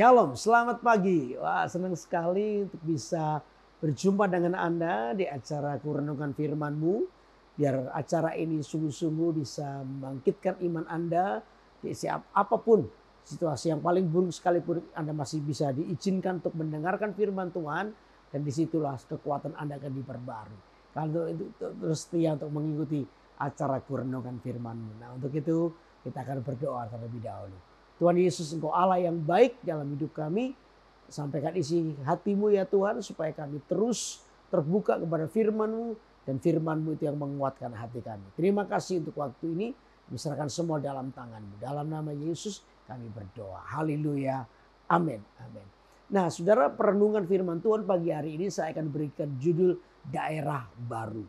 Shalom, selamat pagi. Wah, senang sekali untuk bisa berjumpa dengan Anda di acara Kurenungan Firman-Mu. Biar acara ini sungguh-sungguh bisa membangkitkan iman Anda di siap apapun situasi yang paling buruk sekalipun Anda masih bisa diizinkan untuk mendengarkan firman Tuhan, dan disitulah kekuatan Anda akan diperbarui. Kalau itu terus setia untuk mengikuti acara Kurenungan Firman-Mu. Nah, untuk itu kita akan berdoa terlebih dahulu. Tuhan Yesus, Engkau Allah yang baik dalam hidup kami. Sampaikan isi hati-Mu ya Tuhan, supaya kami terus terbuka kepada firman-Mu, dan firman-Mu itu yang menguatkan hati kami. Terima kasih untuk waktu ini. Diserahkan semua dalam tangan-Mu. Dalam nama Yesus kami berdoa. Haleluya. Amin. Amin. Nah, saudara, perenungan firman Tuhan pagi hari ini saya akan berikan judul daerah baru.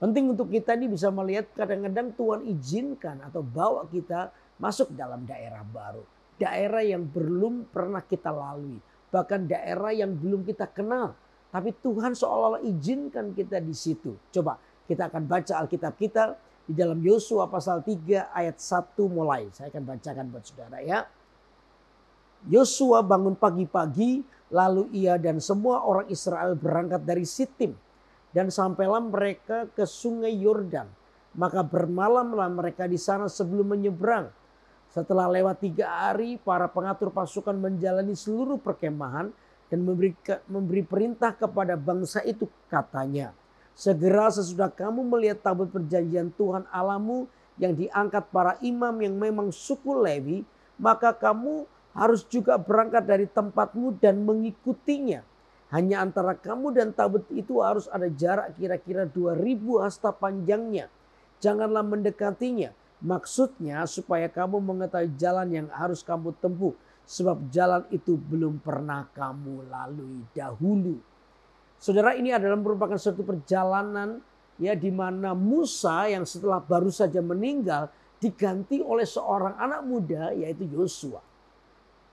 Penting untuk kita ini bisa melihat kadang-kadang Tuhan izinkan atau bawa kita masuk dalam daerah baru. Daerah yang belum pernah kita lalui. Bahkan daerah yang belum kita kenal. Tapi Tuhan seolah-olah izinkan kita di situ. Coba kita akan baca Alkitab kita di dalam Yosua pasal 3 ayat 1 mulai. Saya akan bacakan buat saudara ya. Yosua bangun pagi-pagi, lalu ia dan semua orang Israel berangkat dari Sitim. Dan sampailah mereka ke sungai Yordan. Maka bermalamlah mereka di sana sebelum menyeberang. Setelah lewat 3 hari, para pengatur pasukan menjalani seluruh perkemahan dan memberi perintah kepada bangsa itu, katanya, segera sesudah kamu melihat tabut perjanjian Tuhan Allahmu yang diangkat para imam yang memang suku Lewi, maka kamu harus juga berangkat dari tempatmu dan mengikutinya. Hanya antara kamu dan tabut itu harus ada jarak kira-kira 2000 hasta panjangnya. Janganlah mendekatinya. Maksudnya supaya kamu mengetahui jalan yang harus kamu tempuh. Sebab jalan itu belum pernah kamu lalui dahulu. Saudara, ini adalah merupakan suatu perjalanan ya, di mana Musa yang setelah baru saja meninggal diganti oleh seorang anak muda, yaitu Yosua.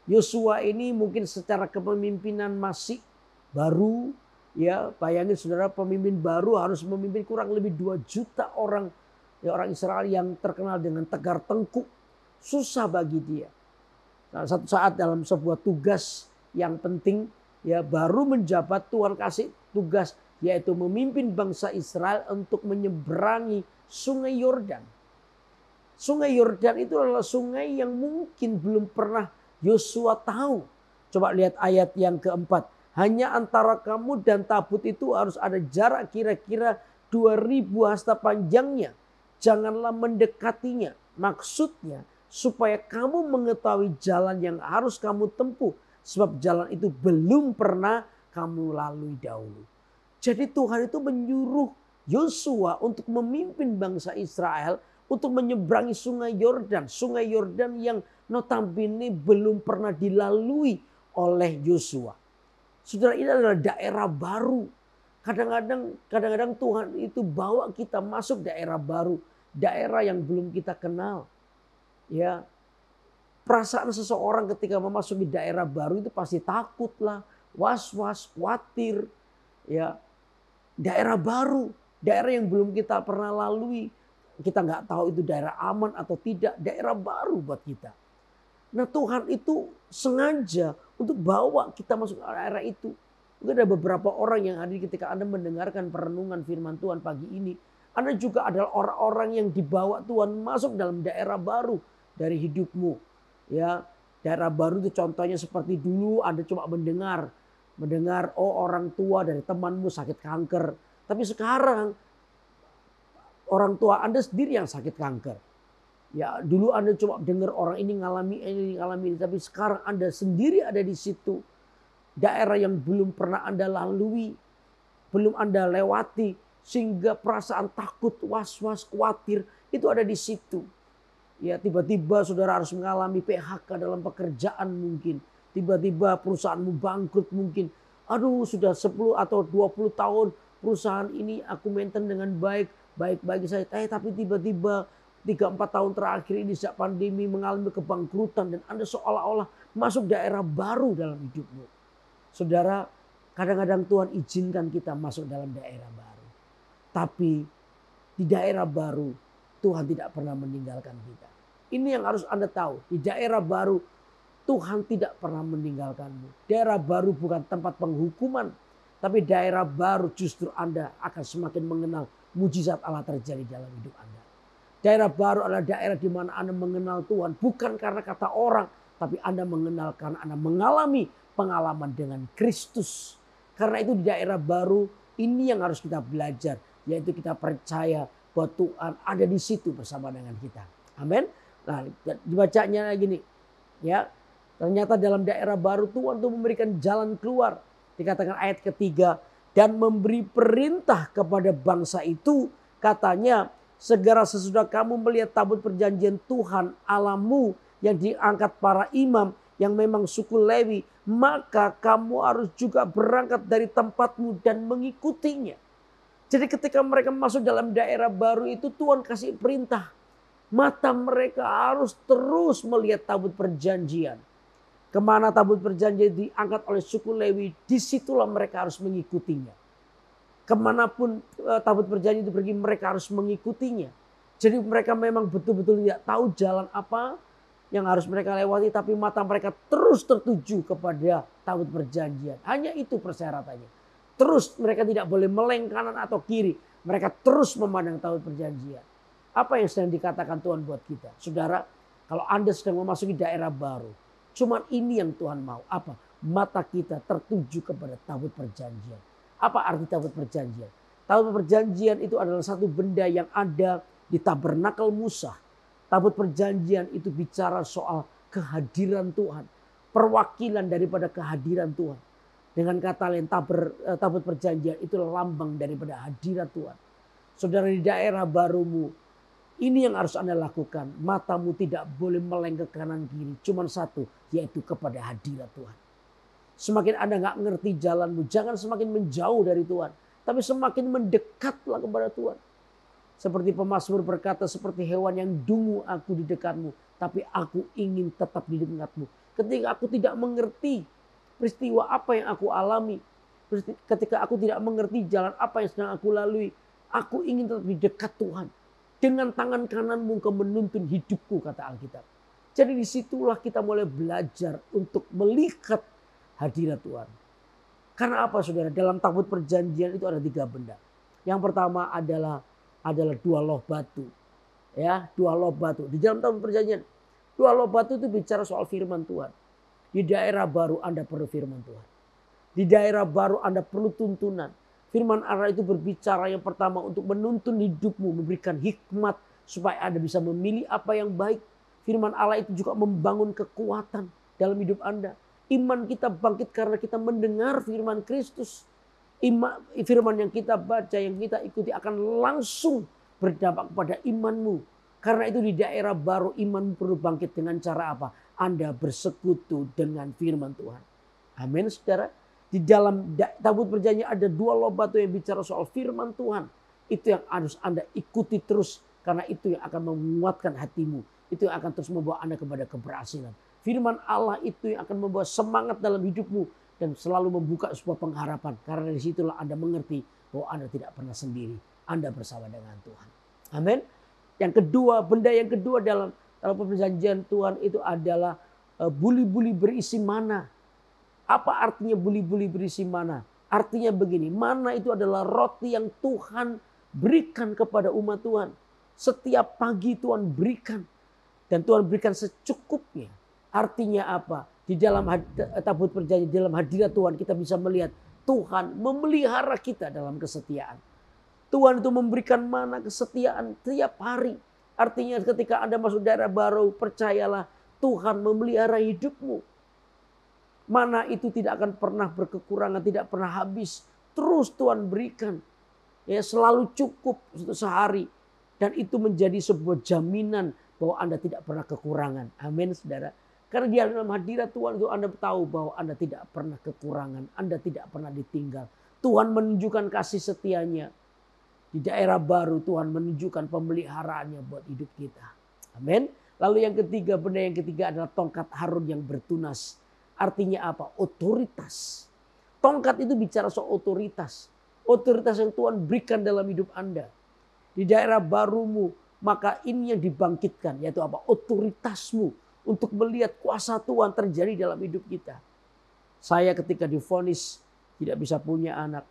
Yosua ini mungkin secara kepemimpinan masih baru, ya bayangin saudara, pemimpin baru harus memimpin kurang lebih 2 juta orang, ya orang Israel yang terkenal dengan tegar tengkuk. Susah bagi dia. Nah, satu saat dalam sebuah tugas yang penting, ya baru menjabat, Tuhan kasih tugas yaitu memimpin bangsa Israel untuk menyeberangi sungai Yordan. Sungai Yordan itu adalah sungai yang mungkin belum pernah Yosua tahu. Coba lihat ayat yang keempat. Hanya antara kamu dan tabut itu harus ada jarak kira-kira 2000 hasta panjangnya. Janganlah mendekatinya. Maksudnya supaya kamu mengetahui jalan yang harus kamu tempuh. Sebab jalan itu belum pernah kamu lalui dahulu. Jadi Tuhan itu menyuruh Yosua untuk memimpin bangsa Israel untuk menyeberangi sungai Yordan. Sungai Yordan yang notabene belum pernah dilalui oleh Yosua. Saudara, ini adalah daerah baru. Kadang-kadang Tuhan itu bawa kita masuk daerah baru. Daerah yang belum kita kenal. Ya, perasaan seseorang ketika memasuki daerah baru itu pasti takut lah, was-was, khawatir. Ya, daerah baru, daerah yang belum kita pernah lalui. Kita nggak tahu itu daerah aman atau tidak. Daerah baru buat kita. Nah, Tuhan itu sengaja untuk bawa kita masuk ke daerah itu. Mungkin ada beberapa orang yang hadir ketika Anda mendengarkan perenungan firman Tuhan pagi ini. Anda juga adalah orang-orang yang dibawa Tuhan masuk dalam daerah baru dari hidupmu. Ya, daerah baru itu contohnya seperti dulu Anda cuma mendengar oh orang tua dari temanmu sakit kanker. Tapi sekarang orang tua Anda sendiri yang sakit kanker. Ya, dulu Anda cuma dengar orang ini ngalami ini, tapi sekarang Anda sendiri ada di situ. Daerah yang belum pernah Anda lalui, belum Anda lewati, sehingga perasaan takut, was-was, khawatir itu ada di situ. Ya, tiba-tiba saudara harus mengalami PHK dalam pekerjaan mungkin. Tiba-tiba perusahaanmu bangkrut mungkin. Aduh, sudah 10 atau 20 tahun perusahaan ini aku maintain dengan baik-baik saya. Tapi tiba-tiba 3-4 tahun terakhir ini sejak pandemi mengalami kebangkrutan dan Anda seolah-olah masuk daerah baru dalam hidupmu. Saudara, kadang-kadang Tuhan izinkan kita masuk dalam daerah baru. Tapi di daerah baru Tuhan tidak pernah meninggalkan kita. Ini yang harus Anda tahu. Di daerah baru Tuhan tidak pernah meninggalkanmu. Daerah baru bukan tempat penghukuman. Tapi daerah baru justru Anda akan semakin mengenal mujizat Allah terjadi dalam hidup Anda. Daerah baru adalah daerah di mana Anda mengenal Tuhan. Bukan karena kata orang. Tapi Anda mengenal karena Anda mengalami pengalaman dengan Kristus. Karena itu di daerah baru ini yang harus kita belajar. Yaitu kita percaya bahwa Tuhan ada di situ bersama dengan kita. Amin. Nah, dibacanya gini. Ya, ternyata dalam daerah baru Tuhan tuh memberikan jalan keluar. Dikatakan ayat ketiga. Dan memberi perintah kepada bangsa itu. Katanya, segera sesudah kamu melihat tabut perjanjian Tuhan Allahmu yang diangkat para imam yang memang suku Lewi, maka kamu harus juga berangkat dari tempatmu dan mengikutinya. Jadi ketika mereka masuk dalam daerah baru itu Tuhan kasih perintah. Mata mereka harus terus melihat tabut perjanjian. Kemana tabut perjanjian diangkat oleh suku Lewi, disitulah mereka harus mengikutinya. Kemanapun tabut perjanjian itu pergi mereka harus mengikutinya. Jadi mereka memang betul-betul tidak tahu jalan apa yang harus mereka lewati. Tapi mata mereka terus tertuju kepada tabut perjanjian. Hanya itu persyaratannya. Terus mereka tidak boleh meleng kanan atau kiri. Mereka terus memandang tabut perjanjian. Apa yang sedang dikatakan Tuhan buat kita? Saudara, kalau Anda sedang memasuki daerah baru. Cuman ini yang Tuhan mau. Apa? Mata kita tertuju kepada tabut perjanjian. Apa arti tabut perjanjian? Tabut perjanjian itu adalah satu benda yang ada di tabernakel Musa. Tabut perjanjian itu bicara soal kehadiran Tuhan. Perwakilan daripada kehadiran Tuhan. Dengan kata lain tabut perjanjian itu lambang daripada hadirat Tuhan. Saudara di daerah barumu. Ini yang harus Anda lakukan. Matamu tidak boleh meleng ke kanan kiri. Cuma satu, yaitu kepada hadirat Tuhan. Semakin Anda gak ngerti jalanmu, jangan semakin menjauh dari Tuhan. Tapi semakin mendekatlah kepada Tuhan. Seperti pemazmur berkata, seperti hewan yang dungu aku di dekatmu. Tapi aku ingin tetap di dekatmu. Ketika aku tidak mengerti peristiwa apa yang aku alami. Ketika aku tidak mengerti jalan apa yang sedang aku lalui. Aku ingin tetap di dekat Tuhan. Dengan tangan kananmu kau menuntun hidupku, kata Alkitab. Jadi disitulah kita mulai belajar untuk melihat hadirat Tuhan. Karena apa saudara? Dalam tabut perjanjian itu ada 3 benda. Yang pertama adalah 2 loh batu. Ya, 2 loh batu. Di dalam tabut perjanjian 2 loh batu itu bicara soal firman Tuhan. Di daerah baru Anda perlu firman Tuhan. Di daerah baru Anda perlu tuntunan. Firman Allah itu berbicara yang pertama untuk menuntun hidupmu, memberikan hikmat supaya Anda bisa memilih apa yang baik. Firman Allah itu juga membangun kekuatan dalam hidup Anda. Iman kita bangkit karena kita mendengar firman Kristus. Firman yang kita baca, yang kita ikuti akan langsung berdampak pada imanmu. Karena itu di daerah baru iman perlu bangkit dengan cara apa? Anda bersekutu dengan firman Tuhan. Amin saudara. Di dalam tabut perjanjian ada 2 loh batu yang bicara soal firman Tuhan. Itu yang harus Anda ikuti terus. Karena itu yang akan menguatkan hatimu. Itu yang akan terus membawa Anda kepada keberhasilan. Firman Allah itu yang akan membawa semangat dalam hidupmu. Dan selalu membuka sebuah pengharapan. Karena dari situlah Anda mengerti bahwa Anda tidak pernah sendiri. Anda bersama dengan Tuhan. Amin. Yang kedua, benda yang kedua dalam perjanjian Tuhan itu adalah buli-buli berisi mana. Apa artinya buli-buli berisi mana? Artinya begini, mana itu adalah roti yang Tuhan berikan kepada umat Tuhan. Setiap pagi Tuhan berikan. Dan Tuhan berikan secukupnya. Artinya apa? Di dalam tabut perjanjian, dalam hadirat Tuhan kita bisa melihat Tuhan memelihara kita dalam kesetiaan. Tuhan itu memberikan mana kesetiaan tiap hari. Artinya ketika Anda masuk daerah baru, percayalah Tuhan memelihara hidupmu. Mana itu tidak akan pernah berkekurangan, tidak pernah habis. Terus Tuhan berikan. Ya, selalu cukup untuk sehari. Dan itu menjadi sebuah jaminan bahwa Anda tidak pernah kekurangan. Amin saudara. Karena di dalam hadirat Tuhan itu Anda tahu bahwa Anda tidak pernah kekurangan. Anda tidak pernah ditinggal. Tuhan menunjukkan kasih setianya. Di daerah baru Tuhan menunjukkan pemeliharaannya buat hidup kita. Amin. Lalu yang ketiga, benda yang ketiga adalah tongkat Harun yang bertunas. Artinya apa? Otoritas. Tongkat itu bicara soal otoritas. Otoritas yang Tuhan berikan dalam hidup Anda. Di daerah barumu, maka ini yang dibangkitkan. Yaitu apa? Otoritasmu. untuk melihat kuasa Tuhan terjadi dalam hidup kita. Saya ketika divonis tidak bisa punya anak,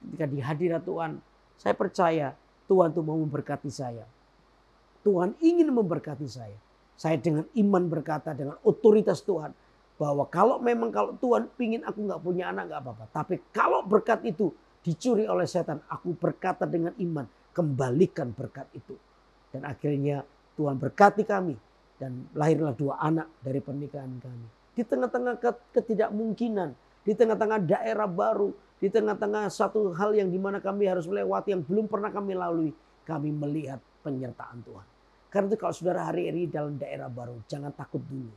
ketika di hadirat Tuhan, saya percaya Tuhan tuh mau memberkati saya. Tuhan ingin memberkati saya. Saya dengan iman berkata dengan otoritas Tuhan bahwa kalau Tuhan pingin aku nggak punya anak nggak apa-apa. Tapi kalau berkat itu dicuri oleh setan, aku berkata dengan iman, kembalikan berkat itu. Dan akhirnya Tuhan berkati kami dan lahirlah 2 anak dari pernikahan kami. Di tengah-tengah ketidakmungkinan, di tengah-tengah daerah baru, di tengah-tengah satu hal yang dimana kami harus melewati yang belum pernah kami lalui, kami melihat penyertaan Tuhan. Karena itu kalau saudara hari ini dalam daerah baru, jangan takut dulu.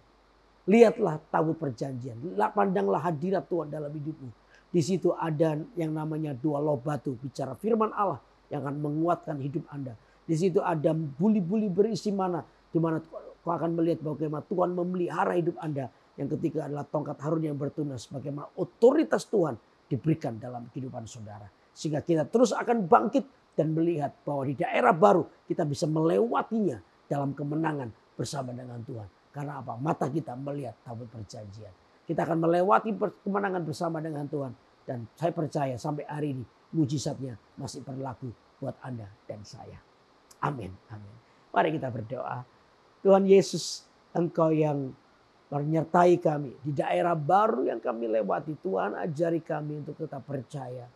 Lihatlah tabut perjanjian, pandanglah hadirat Tuhan dalam hidupmu. Di situ ada yang namanya 2 loh batu, bicara firman Allah yang akan menguatkan hidup Anda. Di situ ada buli-buli berisi mana, di mana kau akan melihat bagaimana Tuhan memelihara hidup Anda. Yang ketiga adalah tongkat Harun yang bertunas, bagaimana otoritas Tuhan diberikan dalam kehidupan saudara. Sehingga kita terus akan bangkit dan melihat bahwa di daerah baru kita bisa melewatinya dalam kemenangan bersama dengan Tuhan. Karena apa? Mata kita melihat tabut perjanjian. Kita akan melewati kemenangan bersama dengan Tuhan. Dan saya percaya sampai hari ini mujizatnya masih berlaku buat Anda dan saya. Amin. Amin. Mari kita berdoa. Tuhan Yesus, Engkau yang menyertai kami di daerah baru yang kami lewati. Tuhan ajari kami untuk tetap percaya.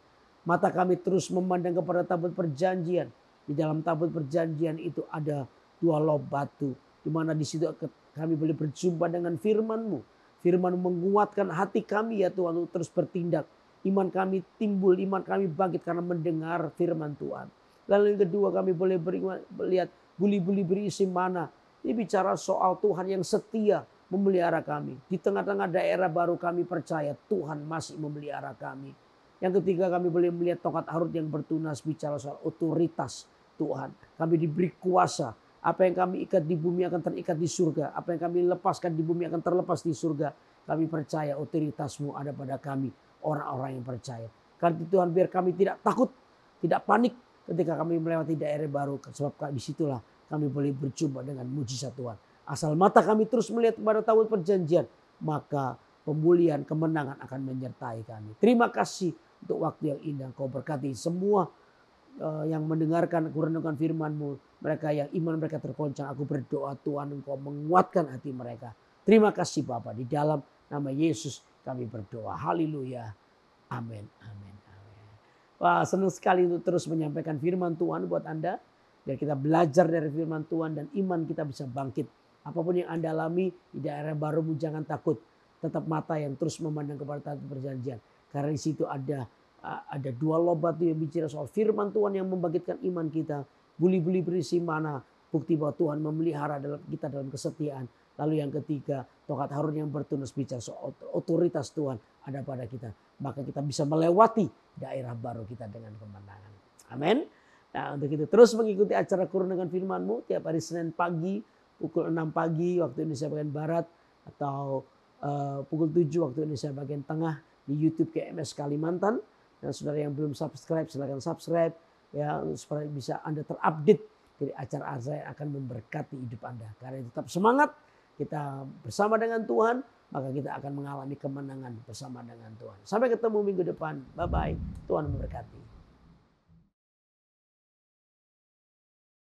Mata kami terus memandang kepada tabut perjanjian. Di dalam tabut perjanjian itu ada 2 loh batu. Di mana di situ kami boleh berjumpa dengan firman-Mu. Firman menguatkan hati kami ya Tuhan untuk terus bertindak. Iman kami timbul, iman kami bangkit karena mendengar firman Tuhan. Lalu yang kedua kami boleh melihat buli-buli berisi mana. Ini bicara soal Tuhan yang setia memelihara kami. Di tengah-tengah daerah baru kami percaya Tuhan masih memelihara kami. Yang ketiga kami boleh melihat tongkat Harun yang bertunas, bicara soal otoritas Tuhan. Kami diberi kuasa. Apa yang kami ikat di bumi akan terikat di surga. Apa yang kami lepaskan di bumi akan terlepas di surga. Kami percaya otoritas-Mu ada pada kami. Orang-orang yang percaya. Karena Tuhan biar kami tidak takut, tidak panik ketika kami melewati daerah baru. Sebab disitulah kami boleh berjumpa dengan mujizat Tuhan. Asal mata kami terus melihat kepada tabut perjanjian. Maka pemulihan, kemenangan akan menyertai kami. Terima kasih untuk waktu yang indah. Kau berkati semua yang mendengarkan kerenungan firman-Mu. Mereka yang iman mereka tergoncang. Aku berdoa Tuhan Engkau menguatkan hati mereka. Terima kasih Bapa. Di dalam nama Yesus kami berdoa. Haleluya. Amin. Amin. Amin. Wah, senang sekali untuk terus menyampaikan firman Tuhan buat Anda. Biar kita belajar dari firman Tuhan dan iman kita bisa bangkit. Apapun yang Anda alami di daerah barumu jangan takut. Tetap mata yang terus memandang kepada tabut perjanjian. Karena di situ ada 2 loh batu yang bicara soal firman Tuhan yang membangkitkan iman kita. Buli-buli berisi mana, bukti bahwa Tuhan memelihara kita dalam kesetiaan. Lalu yang ketiga, tongkat Harun yang bertunas bicara soal otoritas Tuhan ada pada kita. Maka kita bisa melewati daerah baru kita dengan kemenangan. Amin. Nah, untuk itu terus mengikuti acara Kerenungan Firman-Mu tiap hari Senin pagi pukul 6 pagi waktu Indonesia bagian Barat atau pukul 7 waktu Indonesia bagian Tengah di YouTube KMS Kalimantan. Dan saudara yang belum subscribe silakan subscribe ya supaya bisa Anda terupdate dari acara-acara yang akan memberkati hidup Anda. Karena tetap semangat, kita bersama dengan Tuhan, maka kita akan mengalami kemenangan bersama dengan Tuhan. Sampai ketemu minggu depan. Bye bye. Tuhan memberkati.